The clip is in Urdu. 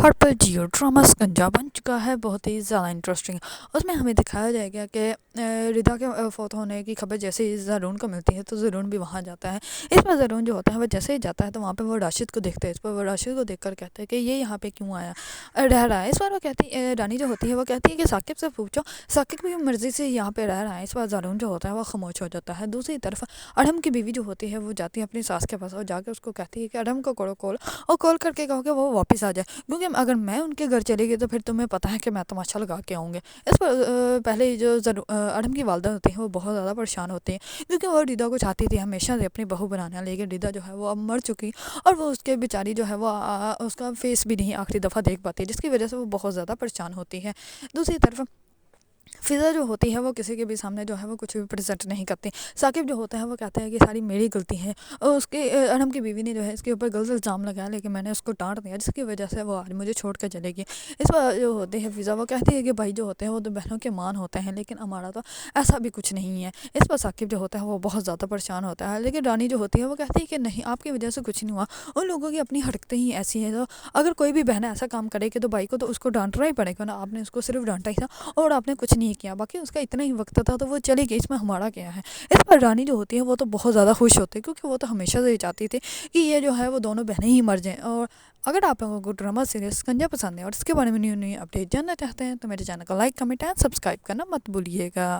پہاڑ پر جیو ڈرامہ سکنجا بن چکا ہے بہت ہی زیادہ انٹرسٹنگ. اس میں ہمیں دکھایا جائے گا کہ ردا کے فوت ہونے کی خبر جیسے ہی زرون کو ملتی ہے تو زرون بھی وہاں جاتا ہے. اس پر زرون جو ہوتا ہے وہ جیسے ہی جاتا ہے تو وہاں پہ وہ راشد کو دیکھتے ہیں. اس پر وہ راشد کو دیکھ کر کہتے ہیں کہ یہ یہاں پہ کیوں آیا رہ رہا ہے. اس بار وہ کہتی رانی جو ہوتی ہے وہ کہتی ہے کہ ثاقب سے پوچھو, ثاقب کی مرضی سے یہاں پہ رہ رہا ہے. اس بار زرون جو ہوتا ہے وہ خاموش ہو جاتا ہے. دوسری طرف اڑم کی بیوی جو ہوتی ہے وہ جاتی ہے اپنی ساس کے پاس اور جا کے اس کو کہتی ہے کہ اڑم کو کرو کال اور کال کر کے کہو کہ وہ واپس آ جائے, کیونکہ اگر میں ان کے گھر چلی گئی تو پھر تمہیں پتہ ہے کہ میں تماشا لگا کے آؤں گے. اس پر پہلے جو اڑم کی والدہ ہوتی ہیں وہ بہت زیادہ پریشان ہوتی ہیں کیونکہ وہ ردا کو چاہتی تھی ہمیشہ سے اپنی بہو بنانا, لیکن ردا جو ہے وہ اب مر چکی اور وہ اس کے بیچاری جو ہے وہ اس کا فیس بھی نہیں آخری دفعہ دیکھ پاتی, جس کی وجہ سے وہ بہت زیادہ پریشان ہوتی ہے. دوسری طرف فضا جو ہوتی ہے وہ کسی کے بھی سامنے جو ہے وہ کچھ بھی پریزنٹ نہیں کرتی. ثاقب جو ہوتا ہے وہ کہتا ہے کہ ساری میری غلطی ہے اور اس کے اڑم کی بیوی نے جو ہے اس کے اوپر غلط الزام لگایا, لیکن میں نے اس کو ڈانٹ دیا جس کی وجہ سے وہ آج مجھے چھوڑ کے چلے گی. اس پر جو ہوتی ہے فضا وہ کہتی ہے کہ بھائی جو ہوتے ہیں وہ تو بہنوں کے مان ہوتے ہیں, لیکن ہمارا تو ایسا بھی کچھ نہیں ہے. اس پر ثاقب جو ہوتا ہے وہ بہت زیادہ پریشان ہوتا ہے, لیکن رانی جو ہوتی ہے وہ کہتی ہے کہ نہیں, آپ کی وجہ سے کچھ نہیں ہوا, ان لوگوں کی اپنی حرکتیں ہی ایسی ہیں. تو اگر کوئی بھی بہن ایسا کام کرے کہ تو بھائی کو تو اس کو ڈانٹنا ہی پڑے گا نا. آپ نے اس کو صرف ڈانٹا ہی تھا اور آپ نے کچھ نہیں کیا, باقی اس کا اتنا ہی وقت تھا تو وہ چلی گئی, اس میں ہمارا کیا ہے. اس پر رانی جو ہوتی ہے وہ تو بہت زیادہ خوش ہوتی ہے کیونکہ وہ تو ہمیشہ سے ہی چاہتی تھی کہ یہ جو ہے وہ دونوں بہنیں ہی مر جائیں. اور اگر آپ لوگوں کو ڈرامہ سیریز سکنجا پسند ہے اور اس کے بارے میں نیو اپڈیٹ جاننا چاہتے ہیں تو میرے چینل کو لائک کمنٹ اینڈ سبسکرائب کرنا مت بھولیے گا.